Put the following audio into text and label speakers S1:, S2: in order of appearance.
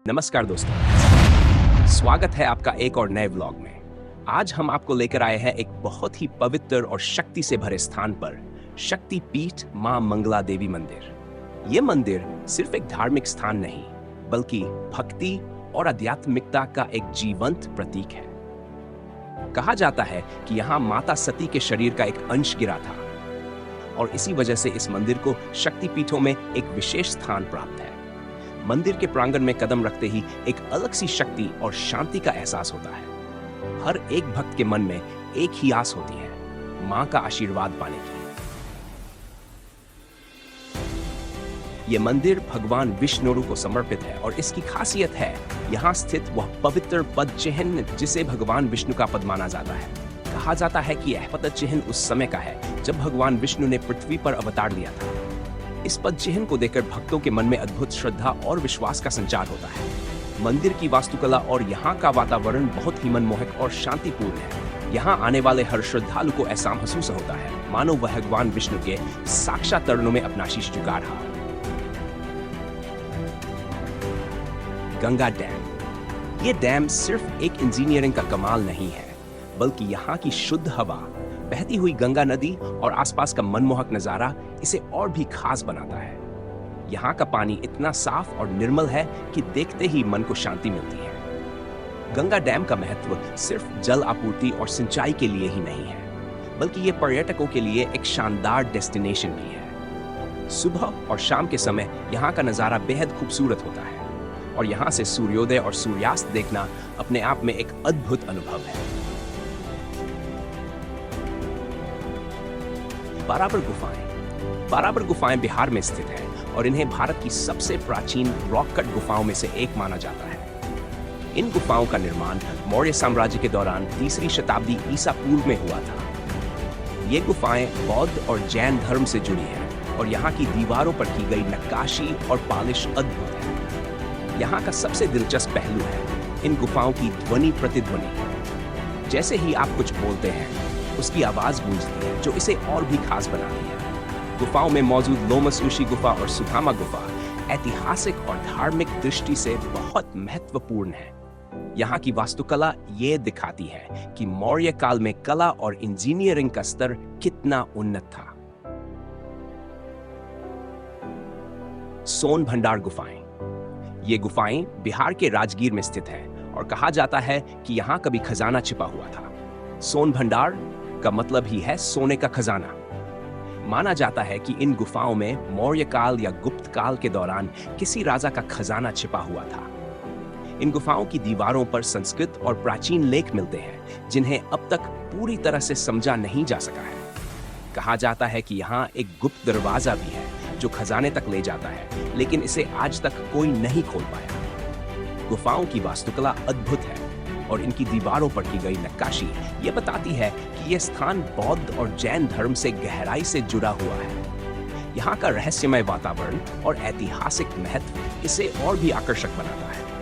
S1: नमस्कार दोस्तों, स्वागत है आपका एक और नए व्लॉग में। आज हम आपको लेकर आए हैं एक बहुत ही पवित्र और शक्ति से भरे स्थान पर, शक्ति पीठ मां मंगला देवी मंदिर। ये मंदिर सिर्फ एक धार्मिक स्थान नहीं, बल्कि भक्ति और आध्यात्मिकता का एक जीवंत प्रतीक है। कहा जाता है कि यहाँ माता सती के शरीर का एक अंश गिरा था और इसी वजह से इस मंदिर को शक्ति पीठों में एक विशेष स्थान प्राप्त है। मंदिर के प्रांगण में कदम रखते ही एक अलग सी शक्ति और शांति का एहसास होता है। हर एक भक्त के मन में एक ही आस होती है, मां का आशीर्वाद पाने की। यह मंदिर भगवान विष्णु को समर्पित है और इसकी खासियत है यहाँ स्थित वह पवित्र पद चिन्ह जिसे भगवान विष्णु का पद माना जाता है। कहा जाता है कि यह पद चिन्ह उस समय का है जब भगवान विष्णु ने पृथ्वी पर अवतार लिया था। इस पद चिन्ह को देखकर भक्तों के मन में अद्भुत श्रद्धा और विश्वास का संचार होता है। मंदिर की वास्तुकला और यहाँ का वातावरण बहुत ही मनमोहक और शांतिपूर्ण है। यहाँ आने वाले हर श्रद्धालु को ऐसा महसूस होता है मानो वह भगवान विष्णु के साक्षात चरणों में अपना शीश झुका रहा हो। गंगा डैम। ये डैम सिर्फ एक इंजीनियरिंग का कमाल नहीं है, बल्कि यहाँ की शुद्ध हवा, बहती हुई गंगा नदी और आसपास का मनमोहक नजारा इसे और भी खास बनाता है। यहाँ का पानी इतना साफ और निर्मल है कि देखते ही मन को शांति मिलती है। गंगा डैम का महत्व सिर्फ जल आपूर्ति और सिंचाई के लिए ही नहीं है, बल्कि ये पर्यटकों के लिए एक शानदार डेस्टिनेशन भी है। सुबह और शाम के समय यहाँ का नजारा बेहद खूबसूरत होता है और यहाँ से सूर्योदय और सूर्यास्त देखना अपने आप में एक अद्भुत अनुभव है। बाराबर गुफाएं। बाराबर गुफाएं बिहार में स्थित हैं और इन्हें भारत की सबसे प्राचीन रॉक कट गुफाओं में से एक माना जाता है। इन गुफाओं का निर्माण मौर्य साम्राज्य के दौरान 3री शताब्दी ईसा पूर्व में हुआ था। ये गुफाएं बौद्ध और जैन धर्म से जुड़ी हैं और यहाँ की दीवारों पर की गई नक्काशी और पालिश अद्भुत है। यहाँ का सबसे दिलचस्प पहलू है इन गुफाओं की ध्वनि प्रतिध्वनि। जैसे ही आप कुछ बोलते हैं, उसकी आवाज गूंजती है जो इसे और भी खास बनाती है। गुफाओं में मौजूद लोमस ऋषि गुफा और सुधामा गुफा ऐतिहासिक और धार्मिक दृष्टि से बहुत महत्वपूर्ण है। यहाँ की वास्तुकला ये दिखाती है कि मौर्य काल में कला और इंजीनियरिंग का स्तर कितना उन्नत था। सोन भंडार गुफाएं। ये गुफाएं बिहार के राजगीर में स्थित हैं और कहा जाता है कि यहाँ कभी खजाना छिपा हुआ था। सोन भंडार का मतलब ही है सोने का खजाना। माना जाता है कि इन गुफाओं में मौर्य काल या गुप्त काल के दौरान किसी राजा का खजाना छिपा हुआ था। इन गुफाओं की दीवारों पर संस्कृत और प्राचीन लेख मिलते हैं जिन्हें अब तक पूरी तरह से समझा नहीं जा सका है। कहा जाता है कि यहाँ एक गुप्त दरवाजा भी है जो खजाने तक ले जाता है, लेकिन इसे आज तक कोई नहीं खोल पाया। गुफाओं की वास्तुकला अद्भुत है और इनकी दीवारों पर की गई नक्काशी ये बताती है कि यह स्थान बौद्ध और जैन धर्म से गहराई से जुड़ा हुआ है। यहाँ का रहस्यमय वातावरण और ऐतिहासिक महत्व इसे और भी आकर्षक बनाता है।